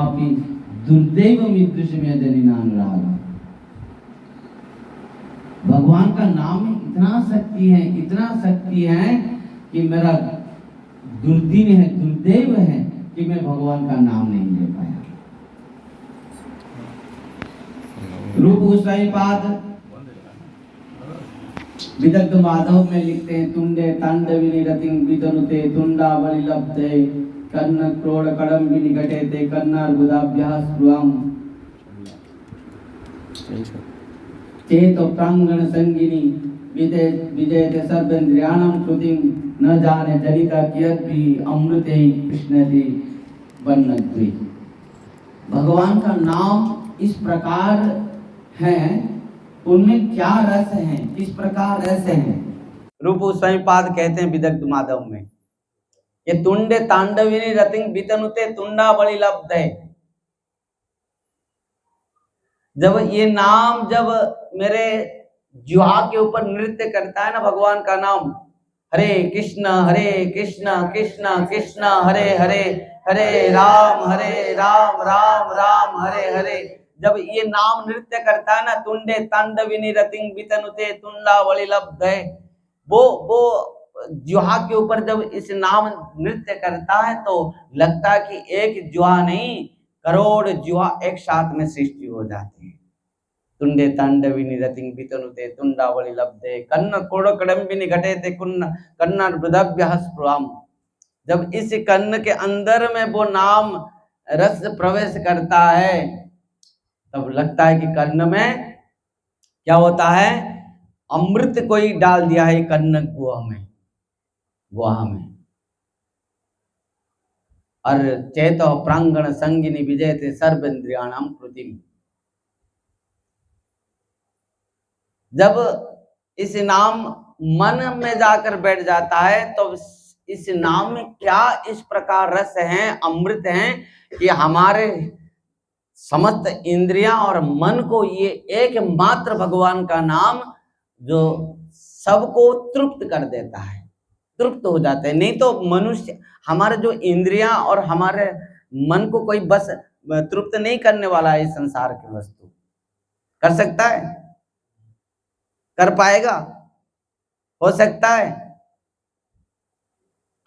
नामापि दुर्दैवमीदृशमेव जनिनानुराग। भगवान का नाम में इतना शक्ति है, इतना शक्ति है कि मेरा दुर्दिन है, दुर्दैव है कि मैं भगवान का नाम नहीं ले पाया। रूप गोस्वामी पाद विदग्ध माधव में लिखते हैं, तुंडे तांडविनी रतिं वितनुते तुंडावली लब्धे कर्ण क्रोड़ कडम्बिनी घटेते कर्णार्बुदाभ्याः स्पृहम् चेतो प्रांगण संगिनी विजयते सर्वेन्द्रियाणां कृतिं न जाने जनिता कियद्भि अमृते कृष्णति वन्नद्वि। भगवान का नाम इस प्रकार है, उनमें क्या रस है, किस प्रकार रस है। रूप गोस्वामी पाद कहते हैं विदग्ध माधव में, ये तुंडे तांडविनी रतिं वितनुते तुंडावली लब्धे। जब ये नाम जब मेरे जिह्वा के ऊपर नृत्य करता है ना भगवान का नाम, हरे कृष्ण कृष्ण कृष्ण हरे हरे, हरे राम राम राम हरे हरे। जब ये नाम नृत्य करता है ना, तुंडे तांडविनी रतिं वितनुते तुंडावली लब्धे, वो जिह्वा के ऊपर जब इस नाम नृत्य करता है तो लगता है कि एक जिह्वा नहीं, करोड़ जिह्वा एक साथ में सृष्टि हो जाती है। तुंडे तांडविनी रतिं वितनुते तुंडावली लब्धे कर्ण कोड़ कडम्बिनी घटेते कर्णार्बुदाभ्याः स्पृहम्। जब इस कर्ण के अंदर में वो नाम रस प्रवेश करता है तब लगता है कि कर्ण में क्या होता है, अमृत कोई डाल दिया है कर्ण गुहा में। और चेतो प्रांगण संगिनी विजयते सर्वेन्द्रियाणां कृतिं। जब इस नाम मन में जाकर बैठ जाता है तो इस नाम में क्या इस प्रकार रस है, अमृत है कि हमारे समस्त इंद्रियां और मन को ये एकमात्र भगवान का नाम जो सबको तृप्त कर देता है, तृप्त हो जाते हैं। नहीं तो मनुष्य, हमारे जो इंद्रियां और हमारे मन को कोई बस तृप्त नहीं करने वाला है। इस संसार की वस्तु कर सकता है, कर पाएगा, हो सकता है।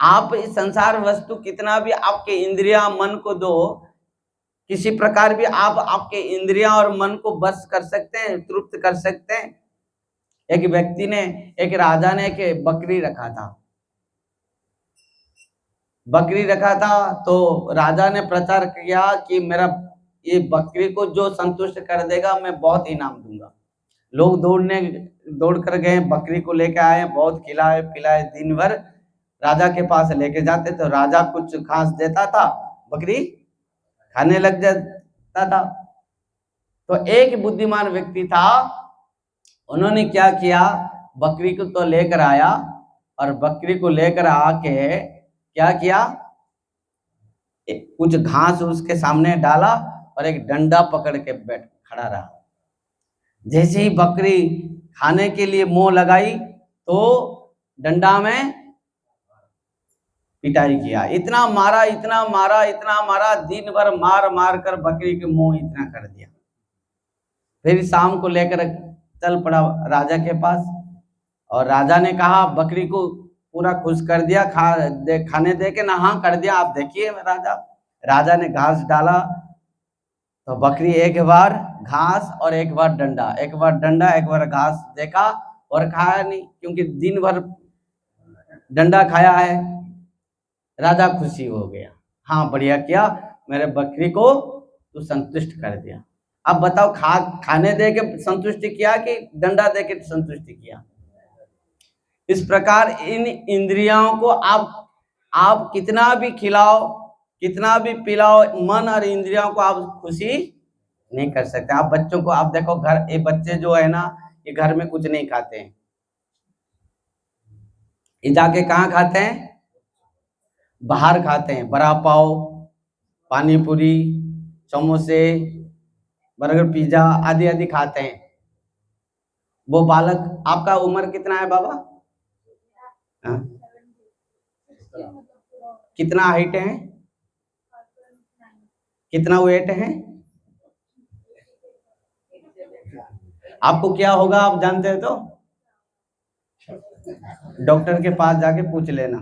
आप इस संसार वस्तु कितना भी आपके इंद्रियां मन को दो, किसी प्रकार भी आप आपके इंद्रियां और मन को बस कर सकते हैं, तृप्त कर सकते हैं। एक व्यक्ति ने, एक राजा ने एक बकरी रखा था तो राजा ने प्रचार किया कि मेरा ये बकरी को जो संतुष्ट कर देगा मैं बहुत इनाम दूंगा। लोग दौड़ कर गए, बकरी को लेके आए, बहुत खिलाए पिलाए, दिन भर राजा के पास लेके जाते तो राजा कुछ घास देता था, बकरी खाने लग जाता था। तो एक बुद्धिमान व्यक्ति था, उन्होंने क्या किया, बकरी को तो लेकर आया और बकरी को लेकर आके क्या किया, कुछ घास उसके सामने डाला और एक डंडा पकड़ के खड़ा रहा। जैसे ही बकरी खाने के लिए मुंह लगाई तो डंडा में पिटाई किया, इतना मारा, दिन भर मार कर बकरी के मुंह इतना कर दिया। फिर शाम को लेकर चल पड़ा राजा के पास और राजा ने कहा बकरी को पूरा खुश कर दिया, खाने दे के ना, हाँ कर दिया, आप देखिए राजा ने घास डाला तो बकरी एक बार घास और एक बार डंडा, एक बार घास देखा और खाया नहीं, क्योंकि दिन भर डंडा खाया है। राजा खुशी हो गया, हाँ बढ़िया किया, मेरे बकरी को तू संतुष्ट कर दिया। अब बताओ, खाने दे के संतुष्ट किया कि डंडा दे के संतुष्ट किया? इस प्रकार इन इंद्रियों को आप कितना भी खिलाओ, कितना भी पिलाओ, मन और इंद्रियों को आप खुशी नहीं कर सकते। आप बच्चों को आप देखो, ये बच्चे जो है ना, ये घर में कुछ नहीं खाते हैं, ये जाके कहाँ खाते हैं? बाहर खाते हैं। बड़ा पाव, पानी पूरी, समोसे, बर्गर, पिज्जा आदि आदि खाते हैं। वो बालक, आपका उम्र कितना है बाबा? हाँ? कितना हाइट है? कितना वेट है? आपको क्या होगा आप जानते हैं तो डॉक्टर के पास जाके पूछ लेना।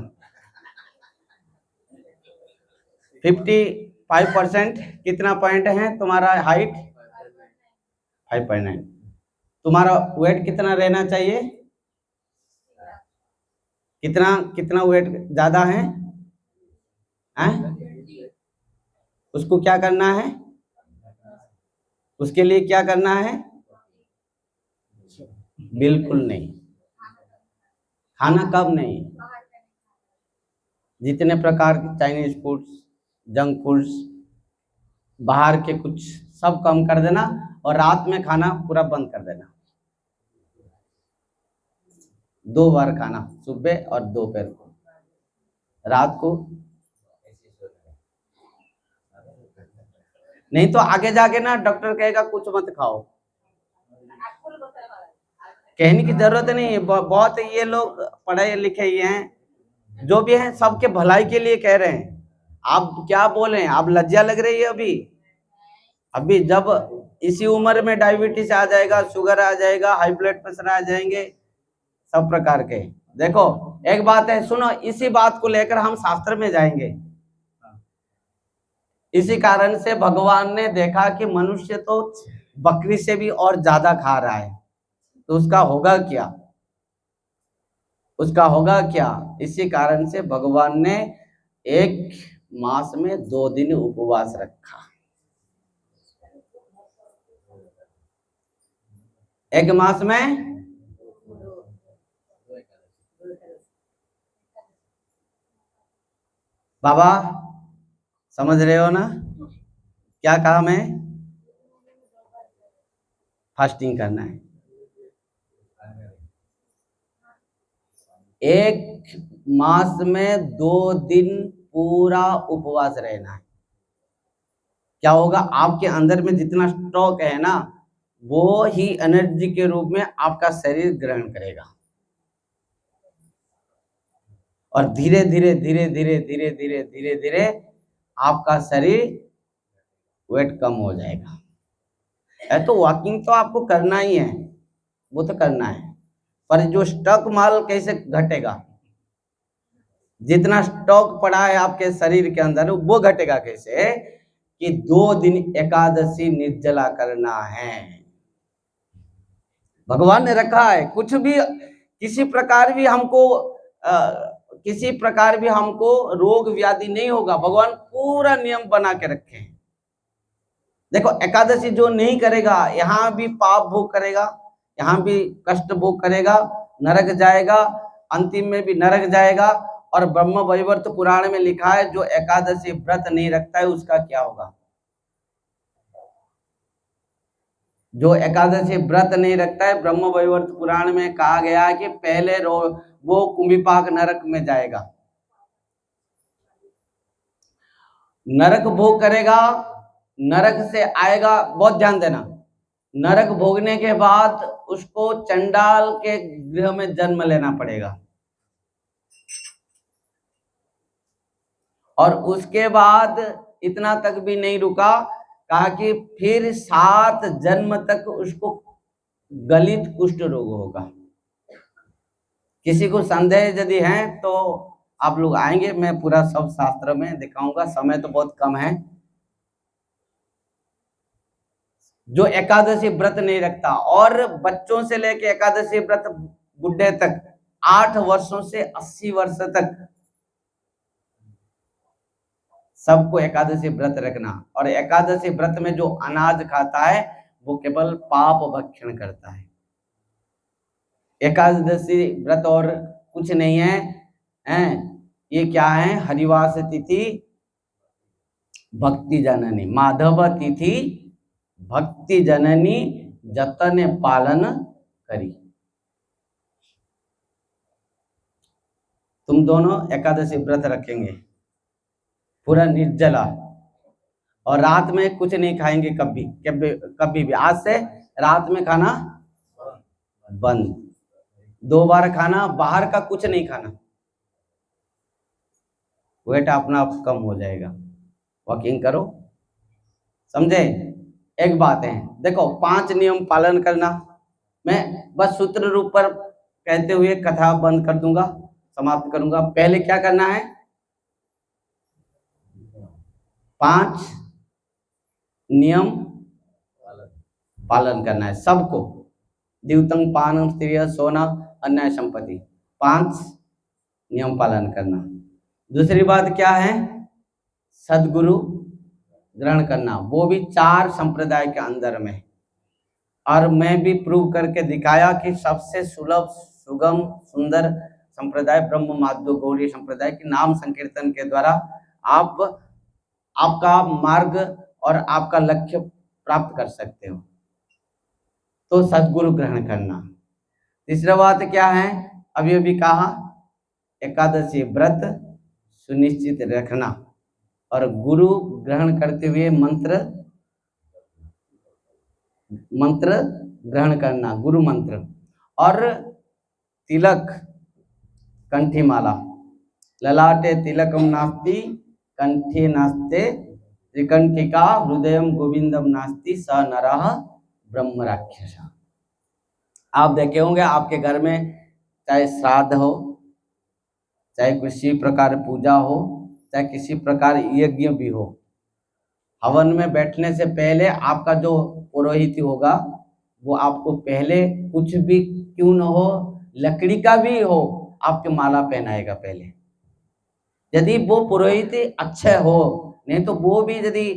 55% कितना पॉइंट है तुम्हारा हाइट? 5.9। तुम्हारा वेट कितना रहना चाहिए? कितना कितना वेट ज्यादा है? उसको क्या करना है? उसके लिए क्या करना है? बिल्कुल नहीं। खाना कब नहीं? जितने प्रकार के चाइनीज फूड्स, जंक फूड्स, बाहर के कुछ सब कम कर देना और रात में खाना पूरा बंद कर देना। 2 बार खाना, सुबह और दोपहर को। रात को नहीं तो आगे जाके ना डॉक्टर कहेगा कुछ मत खाओ। कहने की जरूरत नहीं है। बहुत ये लोग पढ़े लिखे ही हैं, जो भी हैं सबके भलाई के लिए कह रहे हैं। आप क्या बोले? आप लज्जा लग रही है अभी जब इसी उम्र में डायबिटीज आ जाएगा, शुगर आ जाएगा, हाई ब्लड प्रेशर आ जाएंगे, सब प्रकार के। देखो एक बात है, सुनो, इसी बात को लेकर हम शास्त्र में जाएंगे। इसी कारण से भगवान ने देखा कि मनुष्य तो बकरी से भी और ज्यादा खा रहा है, तो उसका होगा क्या? उसका होगा क्या? इसी कारण से भगवान ने एक मास में 2 दिन उपवास रखा। एक मास में बाबा समझ रहे हो ना क्या कहा मैं? फास्टिंग करना है। एक मास में 2 दिन पूरा उपवास रहना है। क्या होगा? आपके अंदर में जितना स्टॉक है ना, वो ही एनर्जी के रूप में आपका शरीर ग्रहण करेगा और धीरे धीरे धीरे धीरे धीरे धीरे धीरे धीरे आपका शरीर वेट कम हो जाएगा। तो वॉकिंग तो आपको करना ही है, वो तो करना है, पर जो स्टॉक माल कैसे घटेगा? जितना स्टॉक पड़ा है आपके शरीर के अंदर वो घटेगा कैसे? कि 2 दिन एकादशी निर्जला करना है। भगवान ने रखा है। कुछ भी किसी प्रकार भी हमको रोग व्याधि नहीं होगा। भगवान पूरा नियम बना के रखे हैं। देखो एकादशी जो नहीं करेगा यहाँ भी पाप भोग करेगा, यहाँ भी कष्ट भोग करेगा, नरक जाएगा, अंतिम में भी नरक जाएगा। और ब्रह्म वैवर्त पुराण में लिखा है जो एकादशी व्रत नहीं रखता है उसका क्या होगा? जो एकादशी व्रत नहीं रखता है, ब्रह्म वैवर्त पुराण में कहा गया है कि पहले वो कुंभिपाक नरक में जाएगा, नरक भोग करेगा, नरक से आएगा। बहुत ध्यान देना, नरक भोगने के बाद उसको चंडाल के गृह में जन्म लेना पड़ेगा और उसके बाद इतना तक भी नहीं रुका, कहा कि फिर 7 जन्म तक उसको गलित कुष्ठ रोग होगा। किसी को संदेह यदि है तो आप लोग आएंगे, मैं पूरा सब शास्त्र में दिखाऊंगा, समय तो बहुत कम है। जो एकादशी व्रत नहीं रखता, और बच्चों से लेके एकादशी व्रत बुढ़े तक, 8 वर्षों से 80 वर्ष तक सबको एकादशी व्रत रखना। और एकादशी व्रत में जो अनाज खाता है वो केवल पाप भक्षण करता है। एकादशी व्रत और कुछ नहीं है, ये क्या है? हरिवास तिथि भक्ति जननी, माधव तिथि भक्ति जननी जतन पालन करी। तुम दोनों एकादशी व्रत रखेंगे पूरा निर्जला, और रात में कुछ नहीं खाएंगे कभी कभी कभी भी। आज से रात में खाना बंद, 2 बार खाना, बाहर का कुछ नहीं खाना। वेट अपना आप कम हो जाएगा। वॉकिंग करो, समझे? एक बात है, देखो 5 नियम पालन करना। मैं बस सूत्र रूप पर कहते हुए कथा बंद कर दूंगा, समाप्त करूंगा। पहले क्या करना है? 5 नियम पालन करना है सबको। द्वितंग पानम स्त्रिय सोना अन्याय संपत्ति, 5 नियम पालन करना। दूसरी बात क्या है? सदगुरु ग्रहण करना, वो भी 4 संप्रदाय के अंदर में। और मैं भी प्रूव करके दिखाया कि सबसे सुलभ, सुगम, सुंदर संप्रदाय ब्रह्म माध्व गौड़ी संप्रदाय के नाम संकीर्तन के द्वारा आप आपका मार्ग और आपका लक्ष्य प्राप्त कर सकते हो। तो सदगुरु ग्रहण करना। तीसरा बात क्या है? अभी अभी कहा, एकादशी व्रत सुनिश्चित रखना और गुरु ग्रहण करते हुए मंत्र ग्रहण करना, गुरु मंत्र। और तिलक, कंठी माला, ललाटे तिलकम नास्ति कंठे नास्ते त्रिकंठिका हृदयम गोविंदम नास्ति स नरः ब्रह्म राक्षस। आप देखे होंगे आपके घर में चाहे श्राद्ध हो, चाहे किसी प्रकार पूजा हो, चाहे किसी प्रकार यज्ञ भी हो, हवन में बैठने से पहले आपका जो पुरोहित होगा वो आपको पहले कुछ भी क्यों न हो, लकड़ी का भी हो, आपके माला पहनाएगा पहले। यदि वो पुरोहित अच्छे हो, नहीं तो वो भी यदि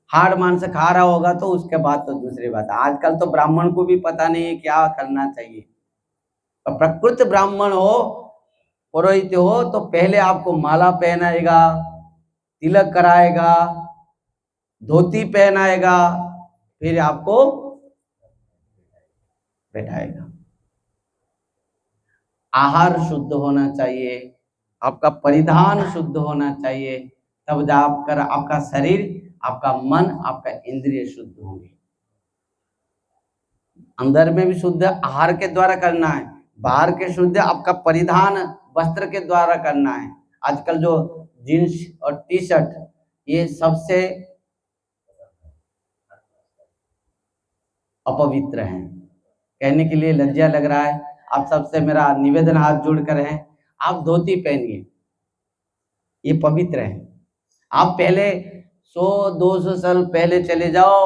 हाड़ मांस खा रहा होगा तो उसके बाद तो दूसरी बात। आजकल तो ब्राह्मण को भी पता नहीं है क्या करना चाहिए। तो प्रकृत ब्राह्मण हो, पुरोहित हो, तो पहले आपको माला पहनाएगा, तिलक कराएगा, धोती पहनाएगा, फिर आपको बैठाएगा। आहार शुद्ध होना चाहिए, आपका परिधान शुद्ध होना चाहिए, तब जाकर आपका शरीर, आपका मन, आपका इंद्रिय शुद्ध होंगे। अंदर में भी शुद्ध आहार के द्वारा करना है, बाहर के शुद्ध आपका परिधान वस्त्र के द्वारा करना है। आजकल जो जींस और टी शर्ट, ये सबसे अपवित्र हैं। कहने के लिए लज्जा लग रहा है, आप सबसे मेरा निवेदन हाथ जोड़कर है, आप धोती पहनिए, ये पवित्र है। आप पहले 100-200 साल पहले चले जाओ,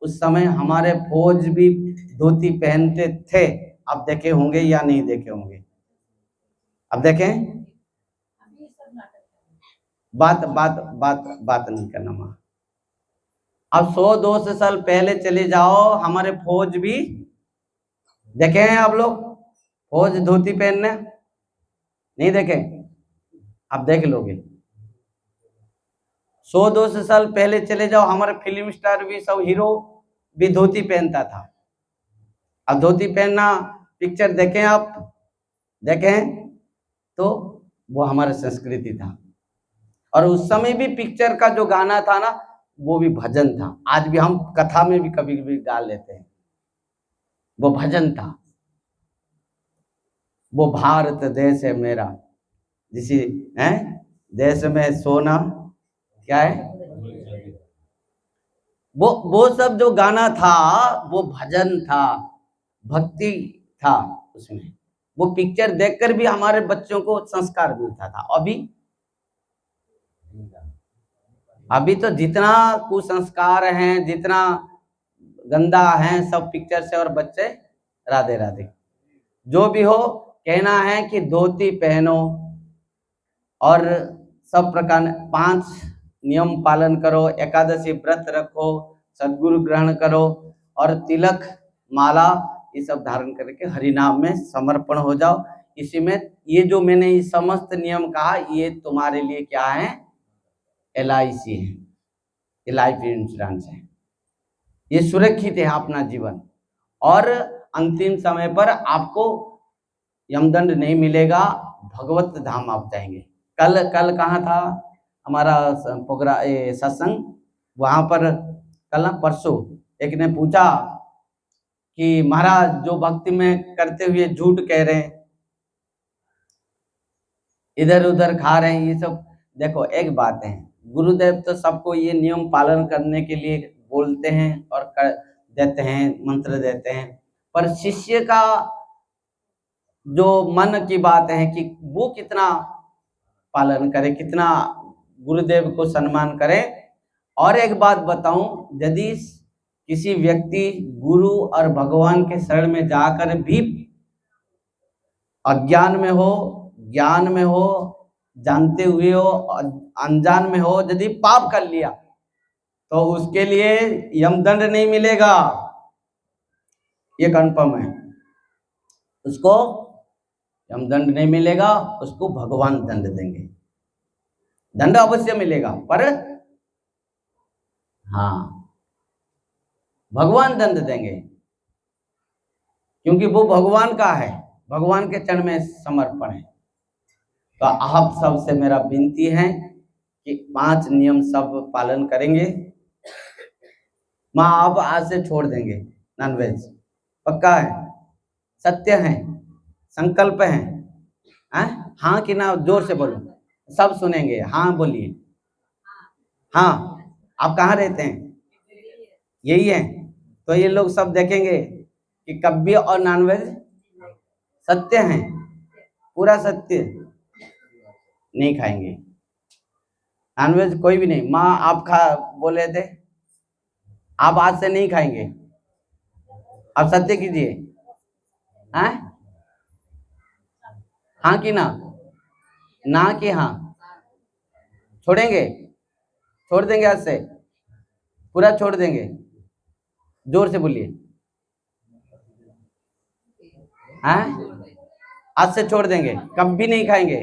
उस समय हमारे फौज भी धोती पहनते थे। आप देखे होंगे या नहीं देखे होंगे? अब देखें, बात बात बात बात नहीं करना मां। अब 100-200 साल पहले चले जाओ, हमारे फौज भी देखे हैं आप लोग? फौज धोती पहनने नहीं देखे? आप देख लोगे। 100-200 साल पहले चले जाओ, हमारे फिल्म स्टार भी, सब हीरो भी धोती पहनता था। अब धोती पहनना पिक्चर देखें आप? देखें? तो वो हमारा संस्कृति था। और उस समय भी पिक्चर का जो गाना था ना, वो भी भजन था। आज भी हम कथा में भी कभी कभी गा लेते हैं, वो भजन था। वो भारत देश है मेरा, जिसे है देश में सोना क्या है, वो सब जो गाना था वो भजन था, भक्ति था उसमें। वो पिक्चर देखकर भी हमारे बच्चों को संस्कार मिलता था। अभी तो जितना कुसंस्कार हैं, जितना गंदा है, सब पिक्चर से, और बच्चे राधे राधे। जो भी हो, कहना है कि धोती पहनो और सब प्रकार 5 नियम पालन करो, एकादशी व्रत रखो, सदगुरु ग्रहण करो और तिलक माला ये सब धारण करके हरि नाम में समर्पण हो जाओ। इसी में ये जो मैंने ये समस्त नियम कहा, ये तुम्हारे लिए क्या है? LIC है, ये लाइफ इंश्योरेंस है। ये सुरक्षित है अपना जीवन, और अंतिम समय पर आपको यमदंड नहीं मिलेगा, भगवत धाम आप जाएंगे। कल कहाँ था हमारा सत्संग? वहां पर कल ना परसों एक ने पूछा कि महाराज जो भक्ति में करते हुए झूठ कह रहे हैं, इधर उधर खा रहे हैं, ये सब। देखो एक बात है, गुरुदेव तो सबको ये नियम पालन करने के लिए बोलते हैं और कर देते हैं, मंत्र देते हैं, पर शिष्य का जो मन की बात है कि वो कितना पालन करे, कितना गुरुदेव को सम्मान करे। और एक बात बताऊं, यदि किसी व्यक्ति गुरु और भगवान के शरण में जाकर भी अज्ञान में हो, ज्ञान में हो, जानते हुए हो, अनजान में हो, यदि पाप कर लिया तो उसके लिए यमदंड नहीं मिलेगा, ये कंफर्म है। उसको यमदंड नहीं मिलेगा, उसको भगवान दंड देंगे। दंड अवश्य मिलेगा, पर हाँ, भगवान दंड देंगे, क्योंकि वो भगवान का है, भगवान के चरण में समर्पण है। तो आप सबसे मेरा विनती है कि 5 नियम सब पालन करेंगे। माँ आप आज से छोड़ देंगे नॉनवेज, पक्का है, सत्य है, संकल्प है? हाँ कि ना? जोर से बोलो, सब सुनेंगे। हाँ बोलिए। हाँ, आप कहाँ रहते हैं? यही है। तो ये लोग सब देखेंगे कि कब्बी और नॉनवेज सत्य है, पूरा सत्य, नहीं खाएंगे नॉनवेज, कोई भी नहीं। माँ आप बोले थे, आप आज से नहीं खाएंगे, आप सत्य कीजिए। हाँ कि ना? ना कि हाँ? छोड़ेंगे, छोड़ देंगे, आज से पूरा छोड़ देंगे। जोर से बोलिए। आज से छोड़ देंगे, कभी नहीं खाएंगे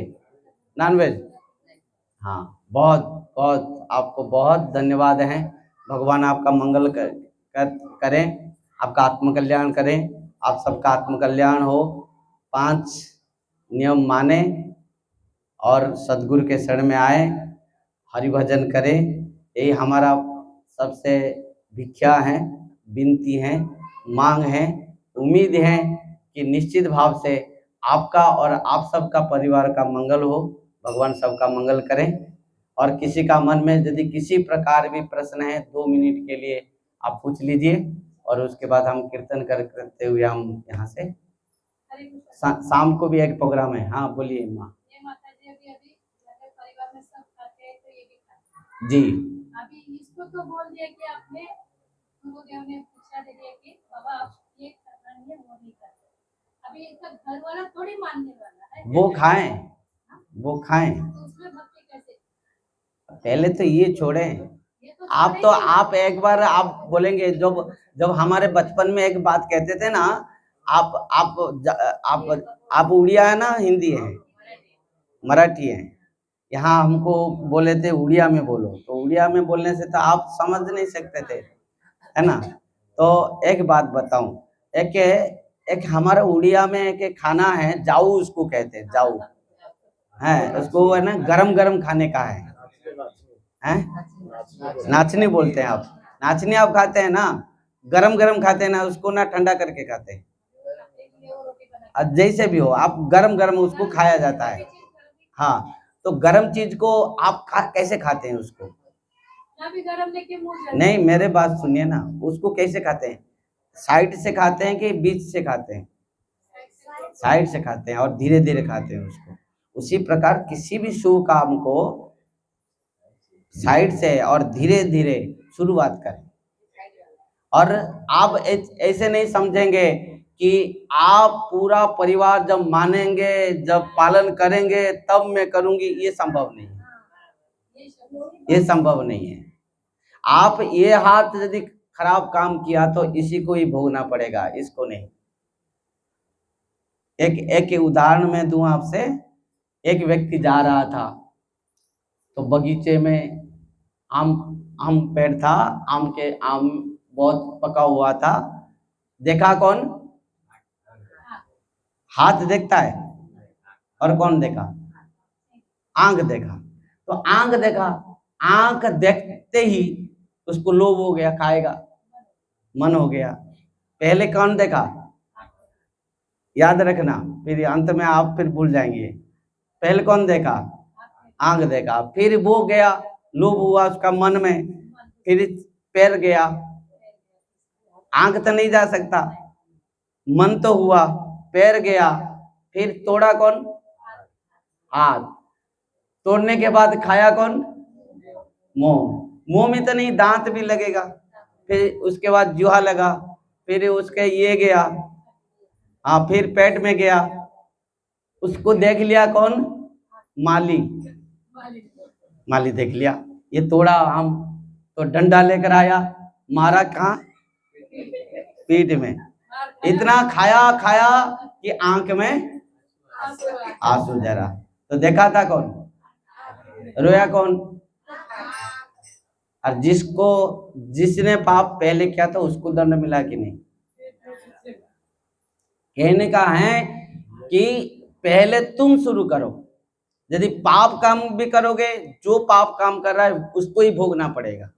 नॉनवेज। हाँ, बहुत बहुत आपको बहुत धन्यवाद है। भगवान आपका मंगल करें, आपका आत्मकल्याण करें, आप सबका आत्मकल्याण हो। 5 नियम माने और सदगुरु के शरण में आए, हरि भजन करें, यही हमारा सबसे भिक्षा है, विनती है, मांग है। उम्मीद है कि निश्चित भाव से आपका और आप सबका परिवार का मंगल हो, भगवान सबका मंगल करें। और किसी का मन में यदि किसी प्रकार भी प्रश्न है, 2 मिनट के लिए आप पूछ लीजिए, और उसके बाद हम कीर्तन करते हुए हम यहाँ से शाम को भी एक प्रोग्राम है। हाँ बोलिए माँ। जी, अभी इसको तो बोल दिया कि आपने, गुरुदेव ने पूछा दे दिया कि बाबा आप ये करना है, वो नहीं करते। अभी इसका घर वाला थोड़ी मानने वाला है, वो खाएं, वो खाएं। तो उसमें भक्ति कैसे? पहले तो ये छोड़ें। आप एक बार आप बोलेंगे, जब हमारे बचपन में एक बात कहते थे ना, आप उड़िया है ना, हिंदी है, मराठी है, यहाँ हमको बोले थे उड़िया में बोलो, तो उड़िया में बोलने से तो आप समझ नहीं सकते थे, है ना? तो एक बात बताऊं, एक हमारा उड़िया में एक खाना है, जाऊ उसको कहते हैं, जाऊ है, उसको है ना गरम गरम खाने का है, नाचनी बोलते हैं आप, नाचनी आप खाते हैं ना, गरम गरम खाते हैं ना, उसको ना ठंडा करके खाते हैं। जैसे भी हो, आप गरम गरम उसको खाया जाता है। हाँ, तो गरम चीज को आप कैसे खाते हैं उसको? गरम लेके मुंह नहीं, मेरे बात सुनिए ना, उसको कैसे खाते हैं? साइड से खाते हैं कि बीच से खाते हैं? साइड से खाते हैं और धीरे धीरे खाते हैं उसको। उसी प्रकार किसी भी शुभ काम को साइड से और धीरे धीरे शुरुआत करें। और आप ऐसे नहीं समझेंगे कि आप पूरा परिवार जब मानेंगे, जब पालन करेंगे तब मैं करूंगी, ये संभव नहीं है, ये संभव नहीं है। आप ये हाथ यदि खराब काम किया तो इसी को ही भोगना पड़ेगा, इसको नहीं। एक उदाहरण मैं दूं आपसे। एक व्यक्ति जा रहा था, तो बगीचे में आम पेड़ था, आम बहुत पका हुआ था। देखा कौन? हाथ देखता है, और कौन देखा? आंख देखा। तो आंख देखा, आंख देखते ही उसको लोभ हो गया, खाएगा, मन हो गया। पहले कौन देखा? याद रखना, फिर अंत में आप फिर भूल जाएंगे। पहले कौन देखा? आंख देखा। फिर वो गया, लोभ हुआ उसका मन में, फिर पैर गया, आंख तो नहीं जा सकता, मन तो हुआ, पैर गया, फिर तोड़ा कौन? हाथ। तोड़ने के बाद खाया कौन? मुंह। मुंह में तो नहीं, दांत भी लगेगा, फिर उसके बाद जुहा लगा, फिर उसके ये गया, हाँ, फिर पेट में गया, उसको देख लिया कौन? माली। माली देख लिया, ये तोड़ा आम, तो डंडा लेकर आया, मारा कहाँ? पीठ में। इतना खाया खाया कि आंख में आंसू जरा, तो देखा था कौन? रोया कौन? और जिसने पाप पहले किया था उसको दंड मिला कि नहीं? कहने का है कि पहले तुम शुरू करो। यदि पाप काम भी करोगे, जो पाप काम कर रहा है उसको ही भोगना पड़ेगा।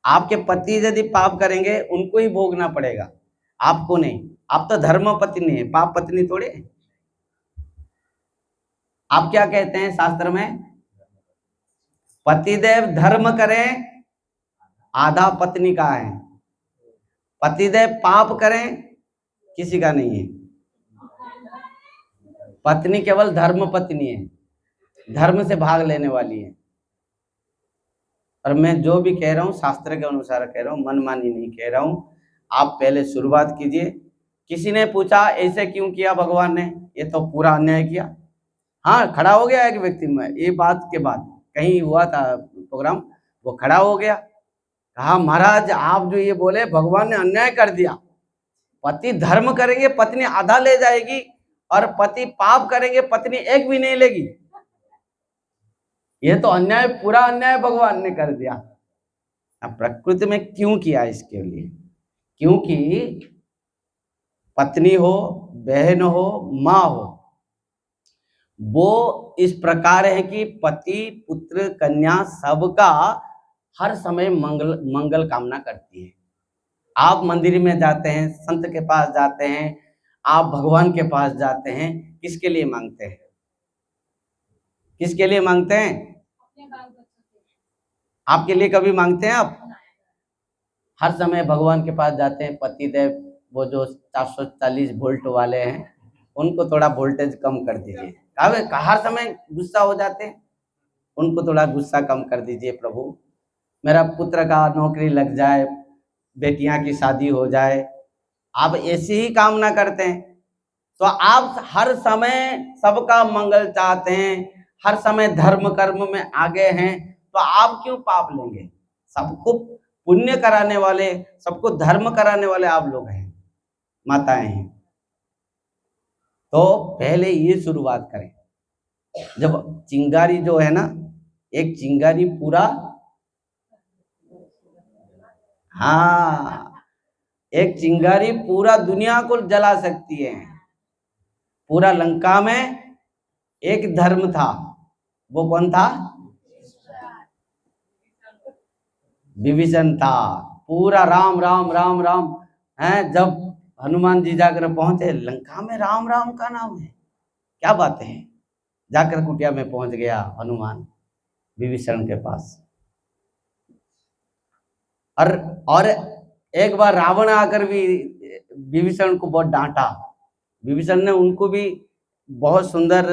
आपके पति यदि पाप करेंगे उनको ही भोगना पड़ेगा, आपको नहीं। आप तो धर्म पत्नी है, पाप पत्नी थोड़े। आप क्या कहते हैं शास्त्र में? पतिदेव धर्म करें, आधा पत्नी का है। पतिदेव पाप करें, किसी का नहीं है। पत्नी केवल धर्म पत्नी है, धर्म से भाग लेने वाली है। और मैं जो भी कह रहा हूँ शास्त्र के अनुसार कह रहा हूँ, मनमानी नहीं कह रहा हूँ। आप पहले शुरुआत कीजिए। किसी ने पूछा ऐसे क्यों किया भगवान ने? ये तो पूरा अन्याय किया। हाँ, खड़ा हो गया एक व्यक्ति में, ये बात के बाद कहीं हुआ था प्रोग्राम, वो खड़ा हो गया, कहा महाराज आप जो ये बोले भगवान ने अन्याय कर दिया। पति धर्म करेंगे पत्नी आधा ले जाएगी, और पति पाप करेंगे पत्नी एक भी नहीं लेगी। ये तो अन्याय, पूरा अन्याय भगवान ने कर दिया। अब प्रकृति में क्यों किया? इसके लिए क्योंकि पत्नी हो, बहन हो, माँ हो, वो इस प्रकार है कि पति पुत्र कन्या सबका हर समय मंगल कामना करती है। आप मंदिर में जाते हैं, संत के पास जाते हैं, आप भगवान के पास जाते हैं, किसके लिए मांगते हैं? किसके लिए मांगते हैं? आपके लिए कभी मांगते हैं आप? हर समय भगवान के पास जाते हैं। पतिदेव वो जो 440 वोल्ट वाले हैं उनको थोड़ा वोल्टेज कम कर दीजिए। हर समय गुस्सा हो जाते हैं, उनको थोड़ा गुस्सा कम कर दीजिए। प्रभु मेरा पुत्र का नौकरी लग जाए, बेटियां की शादी हो जाए, आप ऐसी ही कामना करते हैं। तो आप हर समय सबका मंगल चाहते हैं, हर समय धर्म कर्म में आगे हैं, तो आप क्यों पाप लेंगे? सबको पुण्य कराने वाले, सबको धर्म कराने वाले आप लोग हैं, माताएं हैं। तो पहले ये शुरुआत करें। जब चिंगारी जो है ना, एक चिंगारी पूरा, हाँ, एक चिंगारी पूरा दुनिया को जला सकती है। पूरा लंका में एक धर्म था, वो कौन था? विभीषण था। पूरा राम राम राम राम है। जब हनुमान जी जाकर पहुंचे लंका में, राम राम का नाम है, क्या बात है। जाकर कुटिया में पहुंच गया हनुमान विभीषण के पास। और एक बार रावण आकर भी विभीषण को बहुत डांटा। विभीषण ने उनको भी बहुत सुंदर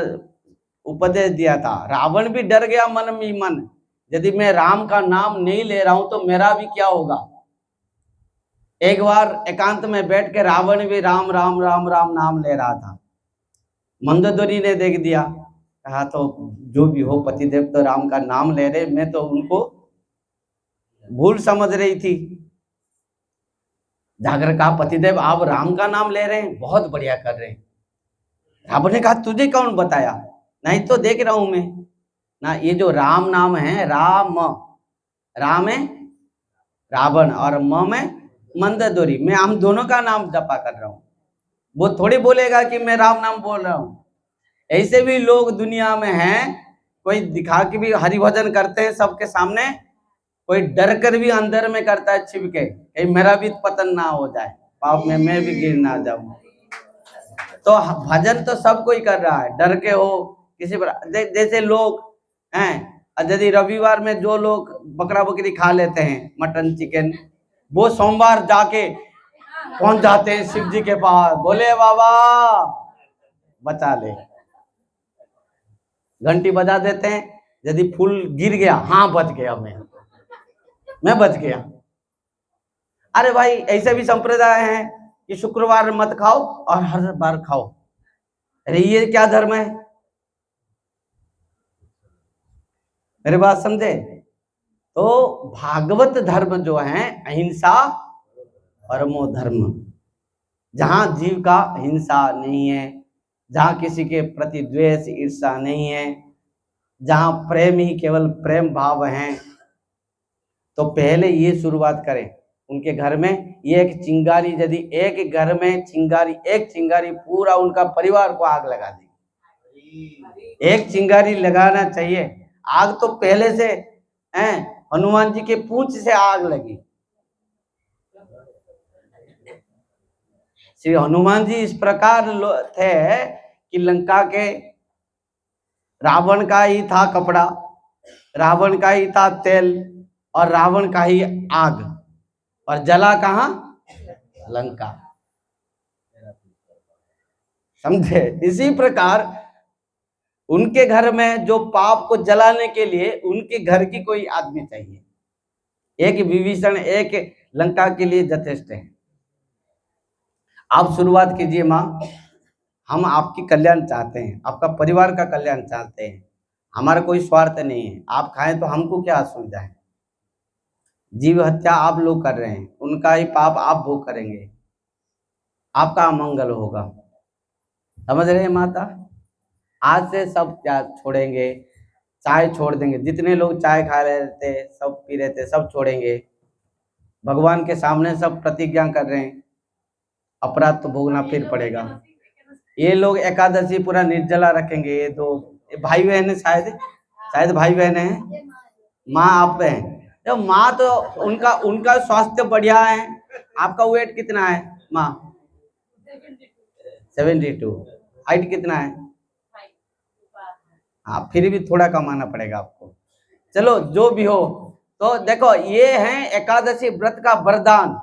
उपदेश दिया था। रावण भी डर गया मन में मन, यदि मैं राम का नाम नहीं ले रहा हूं तो मेरा भी क्या होगा। एक बार एकांत में बैठ के रावण भी राम राम राम राम नाम ले रहा था। मंदोदरी ने देख दिया, कहा तो जो भी हो, पतिदेव तो राम का नाम ले रहे, मैं तो उनको भूल समझ रही थी। जाकर कहा पतिदेव आप राम का नाम ले रहे हैं, बहुत बढ़िया कर रहे हैं। रावण ने कहा तुझे कौन बताया? नहीं तो देख रहा हूं मैं ना, ये जो राम नाम है, राम है रावण और म में मंदोदरी, मैं हम दोनों का नाम जपा कर रहा हूं। वो थोड़ी बोलेगा कि मैं राम नाम बोल रहा हूं। ऐसे भी लोग दुनिया में हैं, कोई दिखा के भी हरि भजन करते हैं सबके सामने, कोई डर कर भी अंदर में करता है छिप के, मेरा भी पतन ना हो जाए, पाप में मैं भी गिर ना जाऊं। तो भजन तो सब कोई कर रहा है, डर के हो किसी पर। जैसे लोग हैं और यदि रविवार में जो लोग बकरा बकरी खा लेते हैं, मटन चिकन, वो सोमवार जाके पहुंच जाते हैं शिव जी के पास, बोले बाबा बचा ले, घंटी बजा देते हैं, यदि फूल गिर गया, हाँ बच गया, मैं बच गया। अरे भाई ऐसे भी संप्रदाय है कि शुक्रवार मत खाओ और हर बार खाओ। अरे ये क्या धर्म है? मेरी बात समझे? तो भागवत धर्म जो है अहिंसा परमो धर्म, जहां जीव का हिंसा नहीं है, जहां किसी के प्रति द्वेष ईर्ष्या नहीं है, जहां प्रेम ही केवल प्रेम भाव है। तो पहले ये शुरुआत करें उनके घर में। ये एक चिंगारी, यदि एक घर में चिंगारी, एक चिंगारी पूरा उनका परिवार को आग लगा देगी। एक चिंगारी लगाना चाहिए। आग तो पहले से है, हनुमान जी के पूंछ से आग लगी। श्री हनुमान जी इस प्रकार थे कि लंका के रावण का ही था कपड़ा, रावण का ही था तेल और रावण का ही आग, और जला कहां? लंका। समझे? इसी प्रकार उनके घर में जो पाप को जलाने के लिए उनके घर की कोई आदमी चाहिए। एक विभीषण, एक लंका के लिए यथेष्ट है। आप शुरुआत कीजिए माँ, हम आपकी कल्याण चाहते हैं, आपका परिवार का कल्याण चाहते हैं, हमारा कोई स्वार्थ नहीं है। आप खाएं तो हमको क्या असुविधा है? जीव हत्या आप लोग कर रहे हैं, उनका ही पाप आप भोग करेंगे, आपका अमंगल होगा। समझ रहे हैं माता? आज से सब क्या छोड़ेंगे, चाय छोड़ देंगे। जितने लोग चाय खा रहे थे, सब पी रहे थे, सब छोड़ेंगे। भगवान के सामने सब प्रतिज्ञा कर रहे हैं, अपराध तो भोगना फिर पड़ेगा। ये लोग एकादशी पूरा निर्जला रखेंगे। ये दो भाई बहन है, शायद भाई बहन है, माँ आप हैं। तो माँ तो उनका स्वास्थ्य बढ़िया है। आपका वेट कितना है माँ? 72। हाइट कितना है? हाँ, फिर भी थोड़ा कमाना पड़ेगा आपको। चलो जो भी हो, तो देखो ये है एकादशी व्रत का वरदान।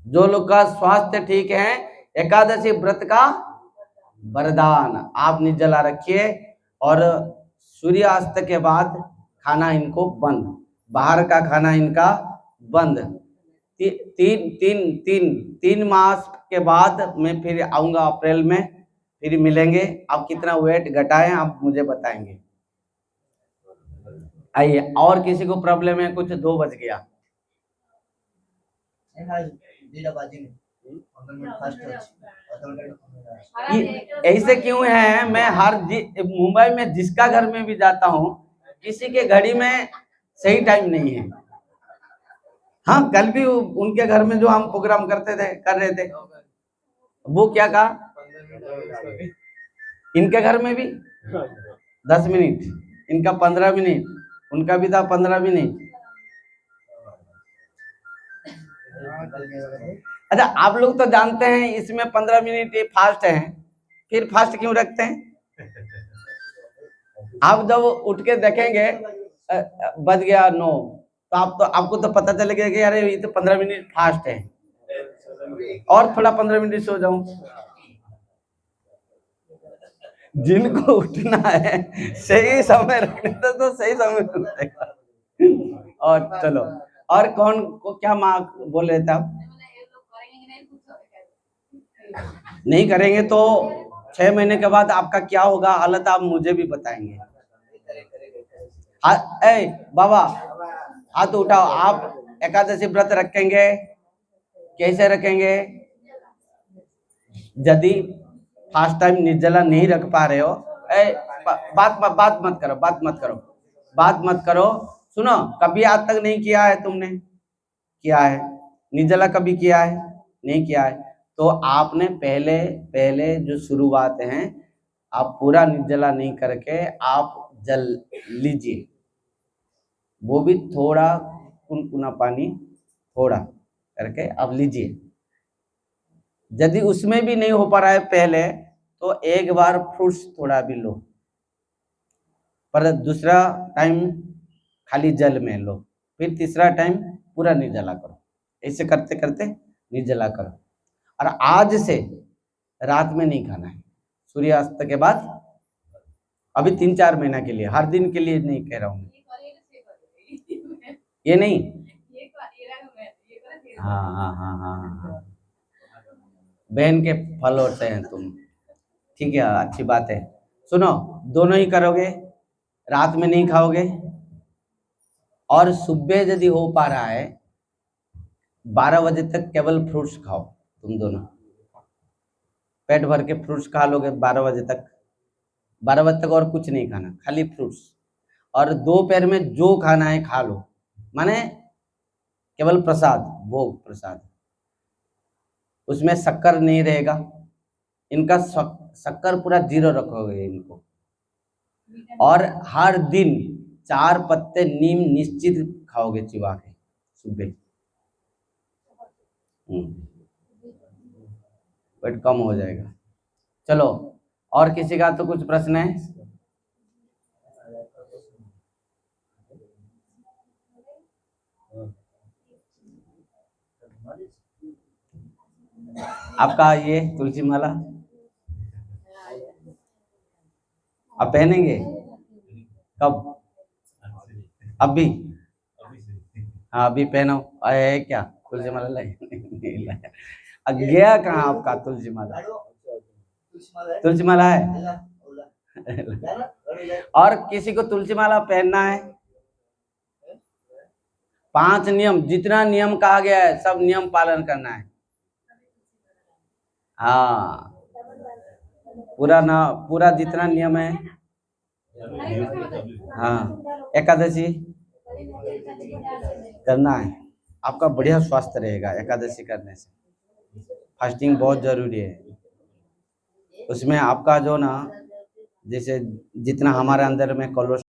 जो लोग का स्वास्थ्य ठीक है, एकादशी व्रत का वरदान। आप निर्जला रखिए और सूर्यास्त के बाद खाना इनको बंद, बाहर का खाना इनका बंद। तीन मास के बाद मैं फिर आऊंगा, अप्रैल में फिर मिलेंगे। आप कितना वेट घटाएं आप मुझे बताएंगे। आइए, और किसी को प्रॉब्लम है कुछ? 2 बज गया। ऐसे क्यों है? मैं मुंबई में जिसका घर में भी जाता हूँ, किसी के घड़ी में सही टाइम नहीं है। हाँ, कल भी उनके घर में जो हम प्रोग्राम कर रहे थे, वो क्या कहा? इनके घर में भी 10 मिनट, इनका 15 मिनट, उनका भी था 15 मिनट। अच्छा, आप लोग तो जानते हैं इसमें 15 मिनट फास्ट है, फिर फास्ट क्यों रखते हैं? आप जब उठ के देखेंगे बज गया 9, तो आपको तो पता चलेगा कि अरे ये तो 15 मिनट फास्ट है, और थोड़ा 15 मिनट सो जाऊं। जिनको उठना है सही समय रखने तो सही समय उठेगा। और चलो, और कौन को क्या माँ बोल रहे थे आप? नहीं करेंगे तो 6 महीने के बाद आपका क्या होगा हालत, आप मुझे भी बताएंगे। बाबा हाथ उठाओ। आप एकादशी व्रत रखेंगे? कैसे रखेंगे? यदि फास्ट टाइम निर्जला नहीं रख पा रहे हो, बात मत करो। सुनो, कभी आज तक नहीं किया है तुमने? किया है निर्जला? कभी किया है? नहीं किया है। तो आपने पहले जो शुरुआत है, आप पूरा निर्जला नहीं करके आप जल लीजिए, वो भी थोड़ा कुनकुना पानी थोड़ा करके आप लीजिए। यदि उसमें भी नहीं हो पा रहा है पहले, तो एक बार फ्रूट्स थोड़ा भी लो। पर दूसरा टाइम खाली जल में लो, फिर तीसरा टाइम पूरा निर्जला करो। ऐसे करते करते निर्जला करो। और आज से रात में नहीं खाना है, सूर्यास्त के बाद। अभी 3-4 महीना के लिए, हर दिन के लिए नहीं कह रहा हूँ मैं। ये नहीं, हाँ हाँ हाँ हाँ हाँ, बहन के फल होते हैं तुम, ठीक है, अच्छी बात है। सुनो, दोनों ही करोगे, रात में नहीं खाओगे, और सुबह यदि हो पा रहा है 12 बजे तक केवल फ्रूट्स खाओ। तुम दोनों पेट भर के फ्रूट्स खा लोगे 12 बजे तक। 12 बजे तक और कुछ नहीं खाना, खाली फ्रूट्स। और दोपहर में जो खाना है खा लो, माने केवल प्रसाद, भोग प्रसाद, उसमें शक्कर नहीं रहेगा। इनका शक्कर पूरा 0 रखोगे इनको। और हर दिन 4 पत्ते नीम निश्चित खाओगे चिबा के सुबह। वेट कम हो जाएगा। चलो, और किसी का तो कुछ प्रश्न है? आपका ये तुलसी माला आप पहनेंगे कब? अभी? हाँ अभी पहनो। है क्या तुलसी माला? नहीं लाया। गया कहाँ आपका तुलसी माला? तुलसी माला है? और किसी को तुलसी माला पहनना है? 5 नियम, जितना नियम कहा गया है सब नियम पालन करना है। हाँ, पूरा जितना नियम है। हाँ, एकादशी करना है। आपका बढ़िया स्वास्थ्य रहेगा एकादशी करने से। फास्टिंग बहुत जरूरी है। उसमें आपका जो ना, जैसे जितना हमारे अंदर में कोलेस्ट्रॉल